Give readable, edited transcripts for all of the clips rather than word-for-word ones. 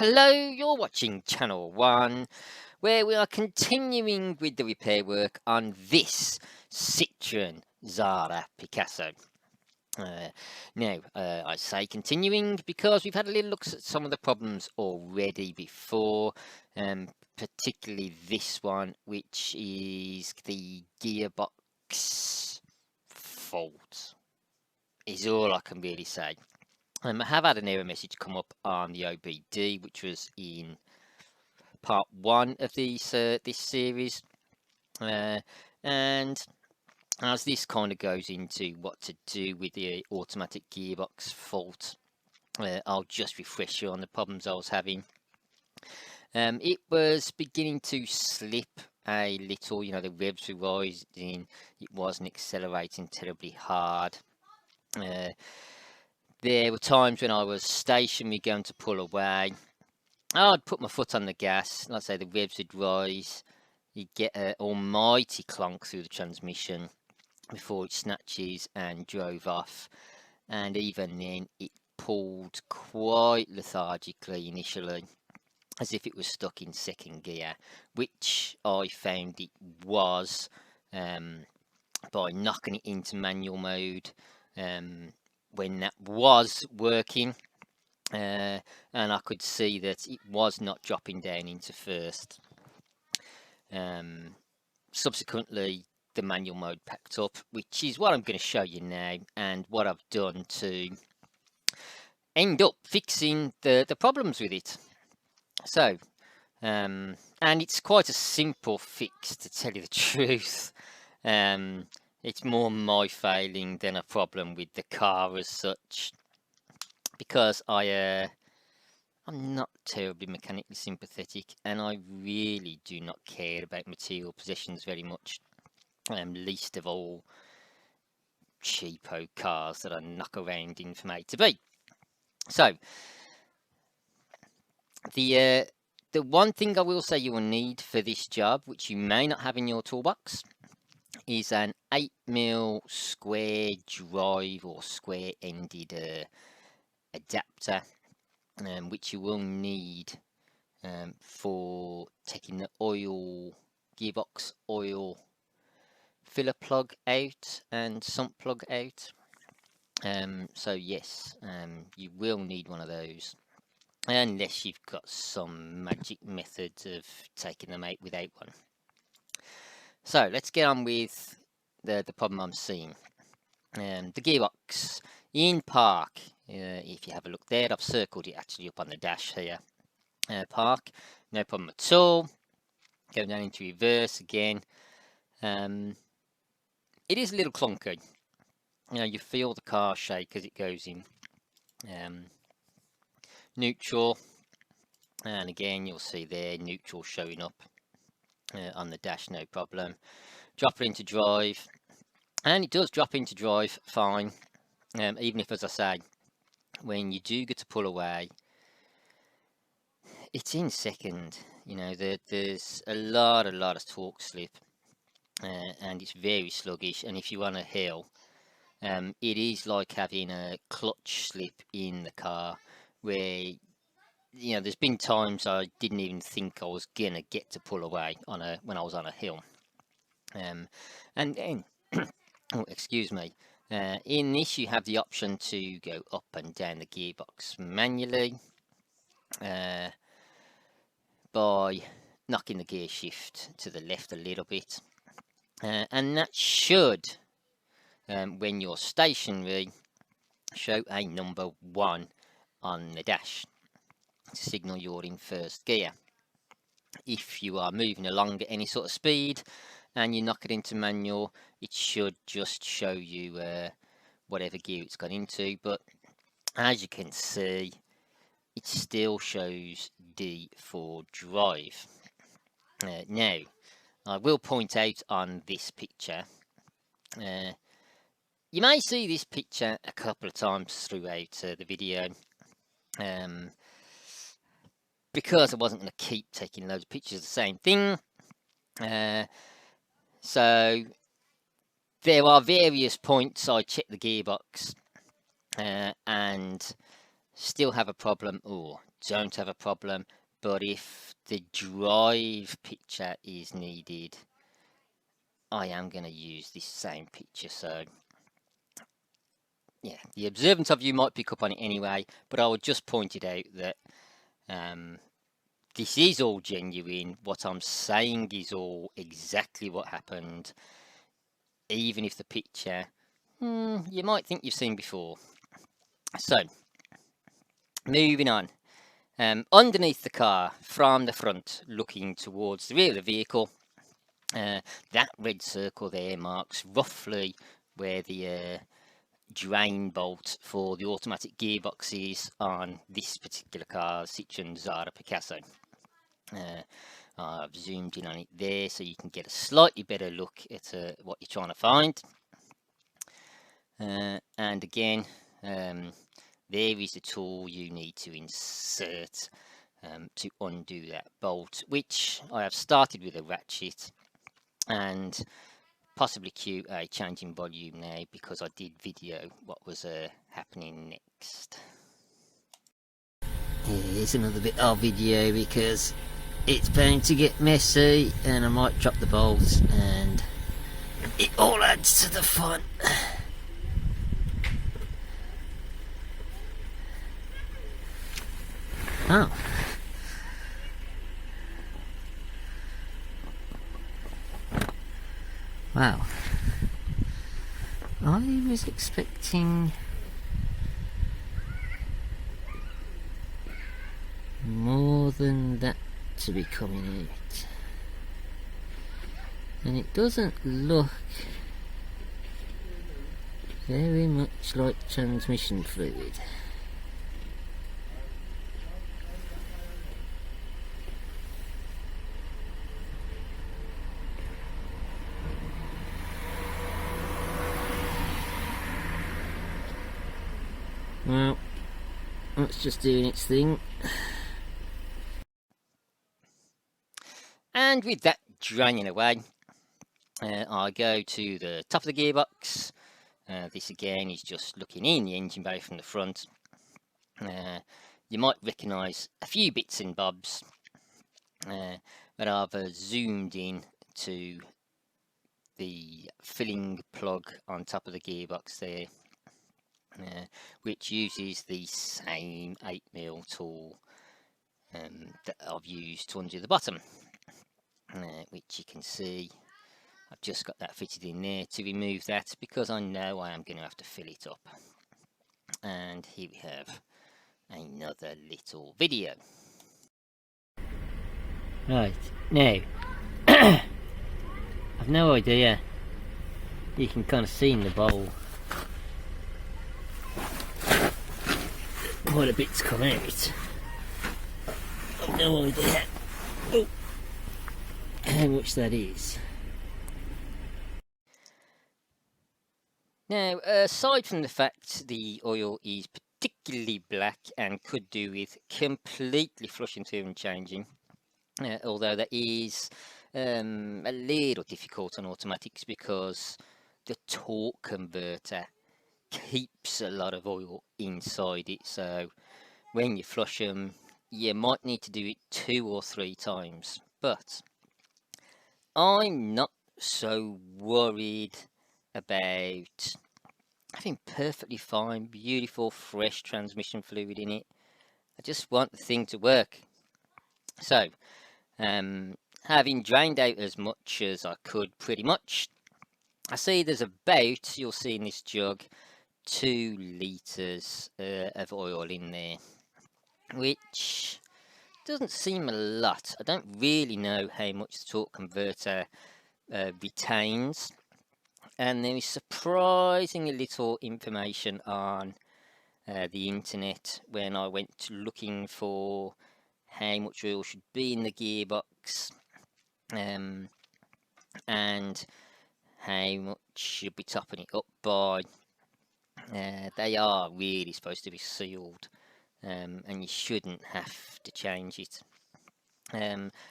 Hello, you're watching Channel 1, where we are continuing with the repair work on this Citroen Xsara Picasso. I say continuing because we've had a little look at some of the problems already before, particularly this one, which is the gearbox fault, is all I can really say. I have had an error message come up on the OBD, which was in part 1 of this series, and as this kind of goes into what to do with the automatic gearbox fault, I'll just refresh you on the problems I was having. It was beginning to slip a little, the revs were rising, it wasn't accelerating terribly hard. There were times when I was stationary going to pull away. I'd put my foot on the gas, like I say, the revs would rise. You'd get an almighty clonk through the transmission before it snatches and drove off. And even then, it pulled quite lethargically initially, as if it was stuck in second gear, which I found it was by knocking it into manual mode. When that was working, and I could see that it was not dropping down into first. Subsequently, the manual mode packed up, which is what I'm going to show you now, and what I've done to end up fixing the problems with it. So, and it's quite a simple fix, to tell you the truth. It's more my failing than a problem with the car as such, because I'm not terribly mechanically sympathetic, and I really do not care about material possessions very much, least of all cheapo cars that I knock around in from A to B. So, the one thing I will say you will need for this job, which you may not have in your toolbox, is an 8mm square drive or square-ended adapter, which you will need for taking the gearbox oil filler plug out and sump plug out. So yes, you will need one of those, unless you've got some magic method of taking them out without one. So let's get on with the problem I'm seeing. The gearbox in park, if you have a look there, I've circled it actually up on the dash here. Park, no problem at all. Go down into reverse again. It is a little clunky. You feel the car shake as it goes in neutral, and again you'll see there neutral showing up on the dash, no problem. Drop it into drive, and it does drop into drive fine, even if, as I say, when you do get to pull away, it's in second. There's a lot of torque slip, and it's very sluggish, and if you're on a hill, it is like having a clutch slip in the car, where there's been times I didn't even think I was gonna get to pull away when I was on a hill. And then oh, excuse me, in this you have the option to go up and down the gearbox manually by knocking the gear shift to the left a little bit, and that should, when you're stationary, show a number 1 on the dash to signal you're in first gear. If you are moving along at any sort of speed and you knock it into manual, it should just show you whatever gear it's gone into, but as you can see, it still shows D for drive. Now, I will point out on this picture, you may see this picture a couple of times throughout the video, because I wasn't going to keep taking loads of pictures of the same thing. So there are various points I check the gearbox, and still have a problem or don't have a problem, but if the drive picture is needed, I am going to use this same picture. So yeah, the observant of you might pick up on it anyway, but I would just point it out that this is all genuine. What I'm saying is all exactly what happened, even if the picture you might think you've seen before. So moving on. Underneath the car, from the front, looking towards the rear of the vehicle, that red circle there marks roughly where the drain bolt for the automatic gearbox is on this particular car, Citroen Xsara Picasso. I've zoomed in on it there so you can get a slightly better look at what you're trying to find. And again, there is a tool you need to insert to undo that bolt, which I have started with a ratchet and possibly cue a change in volume now because I did video what was happening next. Here's another bit of video because it's bound to get messy and I might drop the bolts and it all adds to the fun. Oh. Wow. I was expecting more than that to be coming out. And it doesn't look very much like transmission fluid. Well, that's just doing its thing. And with that draining away, I go to the top of the gearbox. This again is just looking in the engine bay from the front. You might recognise a few bits and bobs, but I've zoomed in to the filling plug on top of the gearbox there. Which uses the same 8mm tool that I've used to undo the bottom, which you can see I've just got that fitted in there to remove that because I know I am going to have to fill it up. And here we have another little video. Right, now I've no idea, you can kind of see in the bowl quite a bit's come out. I've no idea how much that is. Now, aside from the fact the oil is particularly black and could do with completely flushing through and changing, although that is a little difficult on automatics because the torque converter keeps a lot of oil inside it, so when you flush them you might need to do it 2 or 3 times. But I'm not so worried about having perfectly fine, beautiful, fresh transmission fluid in it. I just want the thing to work. So having drained out as much as I could, pretty much, I see there's about, you'll see in this jug, 2 litres of oil in there, which doesn't seem a lot. I don't really know how much the torque converter retains, and there is surprisingly little information on the internet when I went looking for how much oil should be in the gearbox and how much should be topping it up by. They are really supposed to be sealed, and you shouldn't have to change it.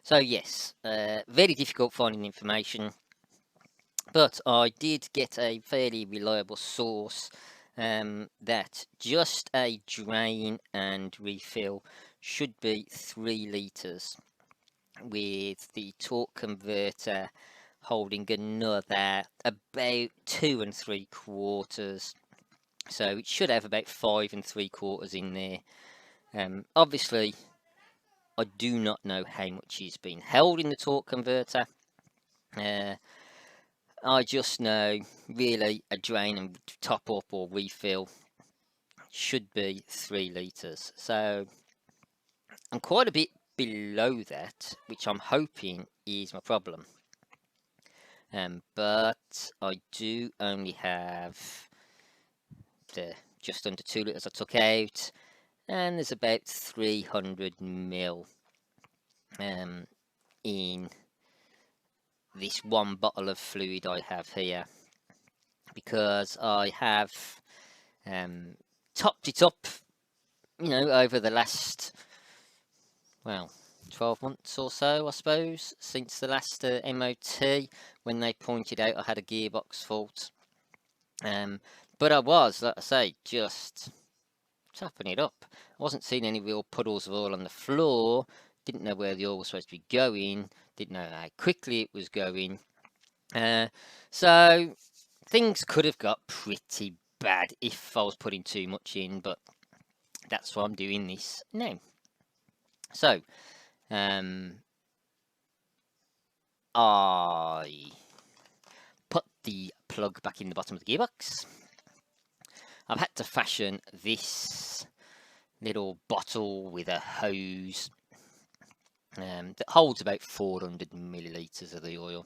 So yes, very difficult finding information, but I did get a fairly reliable source that just a drain and refill should be 3 litres, with the torque converter holding another about 2 3/4. So it should have about 5 3/4 in there. Obviously, I do not know how much is being held in the torque converter. I just know really a drain and top up or refill should be 3 litres. So I'm quite a bit below that, which I'm hoping is my problem. But I do only have the just under 2 litres I took out, and there's about 300 ml in this one bottle of fluid I have here, because I have topped it up, over the last, well, 12 months or so, I suppose, since the last MOT, when they pointed out I had a gearbox fault. But I was, like I say, just topping it up. I wasn't seeing any real puddles of oil on the floor, didn't know where the oil was supposed to be going, didn't know how quickly it was going. So things could have got pretty bad if I was putting too much in, but that's why I'm doing this now. So, I put the plug back in the bottom of the gearbox. I've had to fashion this little bottle with a hose that holds about 400 millilitres of the oil,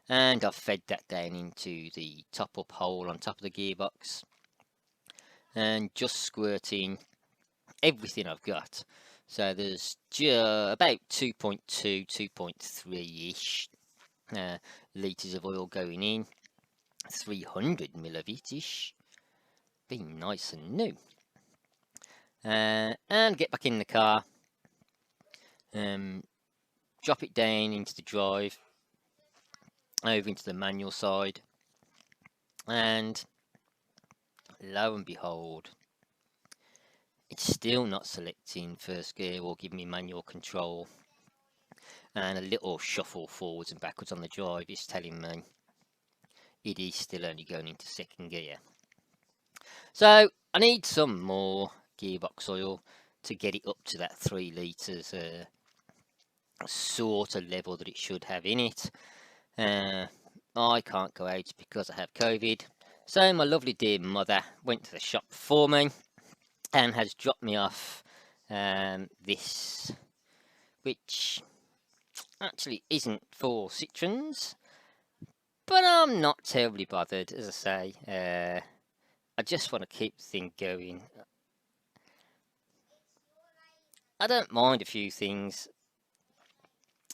and I've fed that down into the top up hole on top of the gearbox, and just squirting everything I've got. So there's about 2.2, 2.3-ish litres of oil going in, 300 mil of it-ish, being nice and new. And get back in the car, drop it down into the drive, over into the manual side, and lo and behold, it's still not selecting first gear or giving me manual control, and a little shuffle forwards and backwards on the drive is telling me it is still only going into second gear. So I need some more gearbox oil to get it up to that 3 litres sort of level that it should have in it. I can't go out because I have COVID, so my lovely dear mother went to the shop for me and has dropped me off this, which actually isn't for Citroens, but I'm not terribly bothered. As I say, I just want to keep the thing going. I don't mind a few things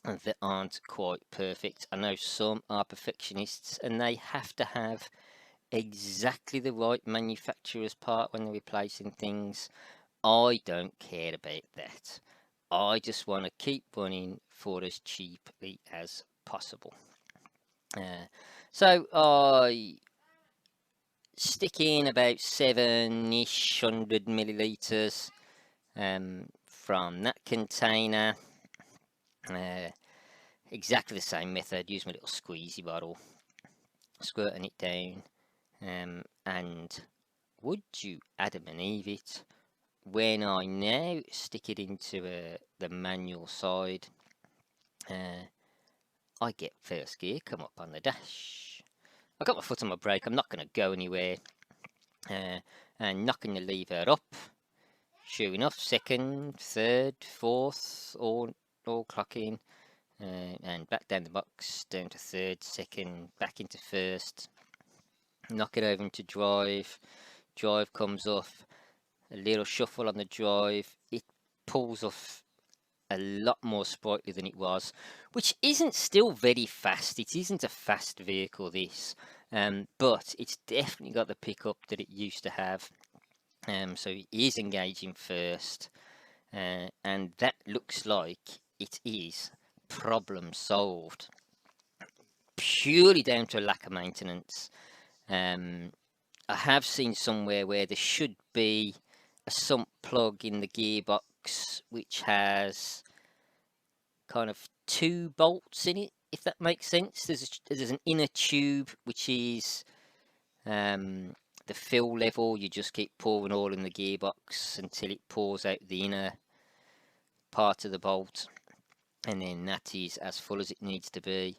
that aren't quite perfect. I know some are perfectionists and they have to have exactly the right manufacturer's part when they're replacing things. I don't care about that. I just want to keep running for as cheaply as possible. So I stick in about 7-ish hundred millilitres from that container. Exactly the same method, use my little squeezy bottle, squirting it down, and would you Adam and Eve it, when I now stick it into the manual side, I get first gear come up on the dash. I got my foot on my brake, I'm not going to go anywhere, and knocking the lever up, sure enough, second, third, fourth, all clocking, and back down the box, down to third, second, back into first, knock it over into drive, drive comes off, a little shuffle on the drive, it pulls off a lot more sprightly than it was, which isn't still very fast. It isn't a fast vehicle, this, but it's definitely got the pickup that it used to have, so it is engaging first, and that looks like it is problem solved, purely down to a lack of maintenance. I have seen somewhere where there should be a sump plug in the gearbox which has kind of 2 bolts in it, if that makes sense. There's an inner tube which is the fill level. You just keep pouring oil in the gearbox until it pours out the inner part of the bolt, and then that is as full as it needs to be.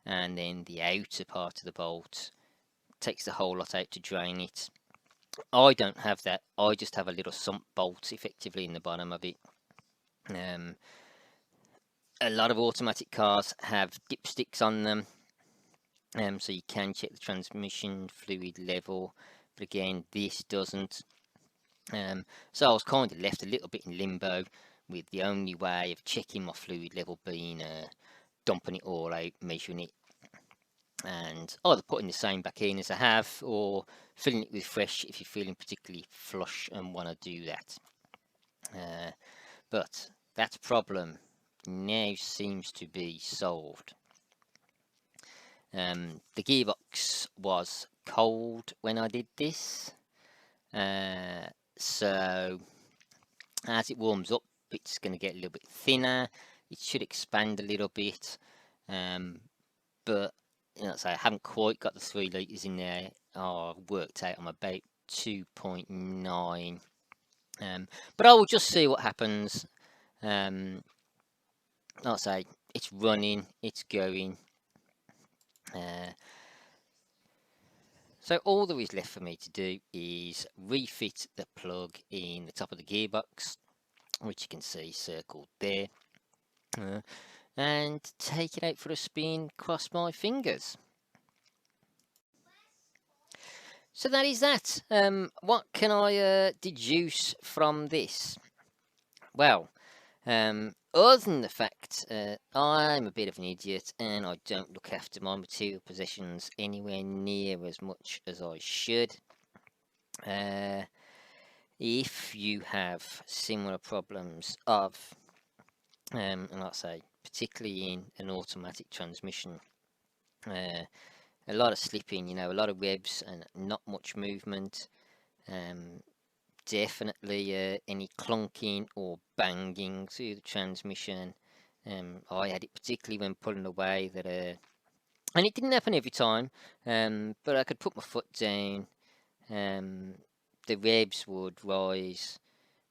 And then the outer part of the bolt takes the whole lot out to drain it. I don't have that. I just have a little sump bolt effectively in the bottom of it. A lot of automatic cars have dipsticks on them, so you can check the transmission fluid level, but again, this doesn't. So I was kind of left a little bit in limbo, with the only way of checking my fluid level being dumping it all out, measuring it, and either putting the same back in as I have, or filling it with fresh if you're feeling particularly flush and want to do that. But that problem now seems to be solved. The gearbox was cold when I did this, so as it warms up, it's going to get a little bit thinner. It should expand a little bit, but so I haven't quite got the 3 litres in there. I've worked out I'm about 2.9, but I will just see what happens. Like I say, it's running, it's going. So all there is left for me to do is refit the plug in the top of the gearbox, which you can see circled there, and take it out for a spin, cross my fingers. So that is that. What can I deduce from this? Well, other than the fact I'm a bit of an idiot and I don't look after my material possessions anywhere near as much as I should. If you have similar problems of, and like I say, particularly in an automatic transmission, a lot of slipping, a lot of revs and not much movement, definitely any clunking or banging through the transmission. I had it particularly when pulling away that, and it didn't happen every time, but I could put my foot down, the revs would rise,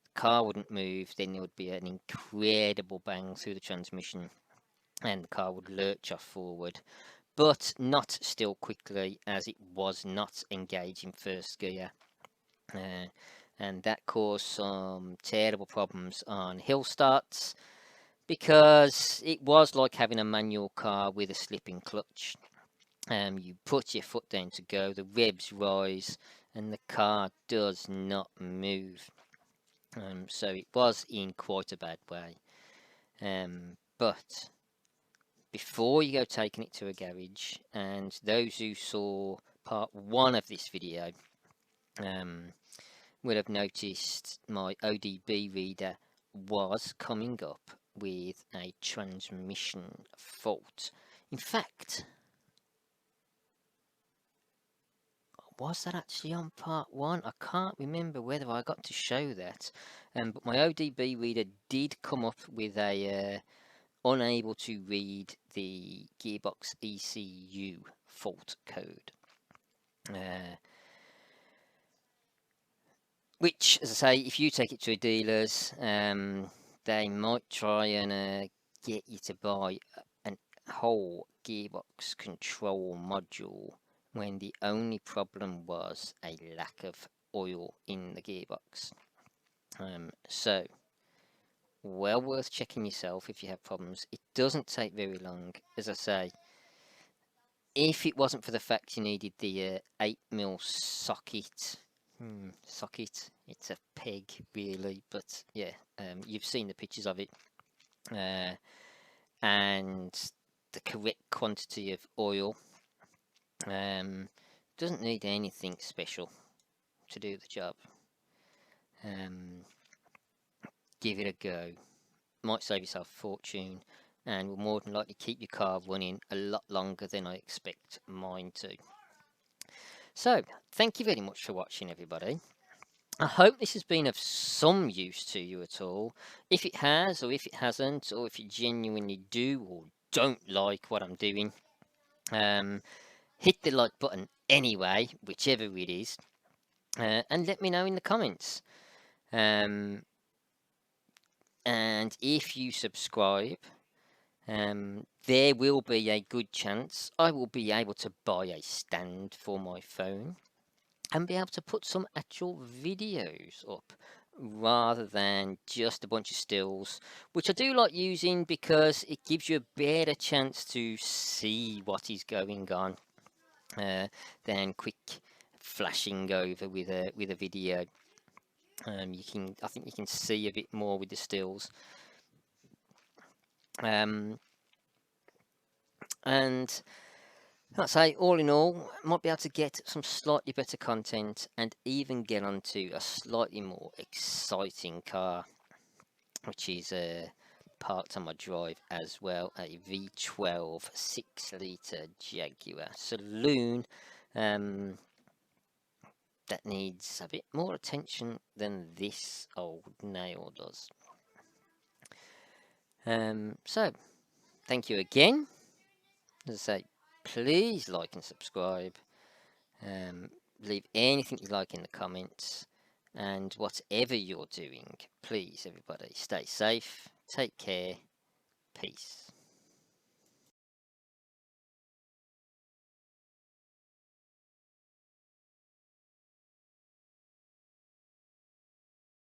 the car wouldn't move, then there would be an incredible bang through the transmission, and the car would lurch off forward, but not still quickly, as it was not engaging first gear. And that caused some terrible problems on hill starts, because it was like having a manual car with a slipping clutch. You put your foot down to go, the revs rise, and the car does not move. So it was in quite a bad way. But before you go taking it to a garage, and those who saw part 1 of this video would have noticed my ODB reader was coming up with a transmission fault. In fact, was that actually on part 1? I can't remember whether I got to show that, but my ODB reader did come up with a unable to read the gearbox ECU fault code, which, as I say, if you take it to a dealer's, they might try and get you to buy a whole gearbox control module, when the only problem was a lack of oil in the gearbox. So, well worth checking yourself if you have problems. It doesn't take very long. As I say, if it wasn't for the fact you needed the 8mm socket, it's a peg really, but yeah, you've seen the pictures of it, and the correct quantity of oil. Doesn't need anything special to do the job. Give it a go. Might save yourself a fortune, and will more than likely keep your car running a lot longer than I expect mine to. So, thank you very much for watching, everybody. I hope this has been of some use to you at all. If it has, or if it hasn't, or if you genuinely do or don't like what I'm doing, hit the like button anyway, whichever it is, and let me know in the comments. And if you subscribe, there will be a good chance I will be able to buy a stand for my phone and be able to put some actual videos up rather than just a bunch of stills, which I do like using because it gives you a better chance to see what is going on than quick flashing over with a video. I think you can see a bit more with the stills. And I'd say, all in all, might be able to get some slightly better content and even get onto a slightly more exciting car, which is parked on my drive as well, a V12 6-litre Jaguar Saloon that needs a bit more attention than this old nail does. So, thank you again. As I say, please like and subscribe. Leave anything you like in the comments. And whatever you're doing, please, everybody, stay safe, take care, peace.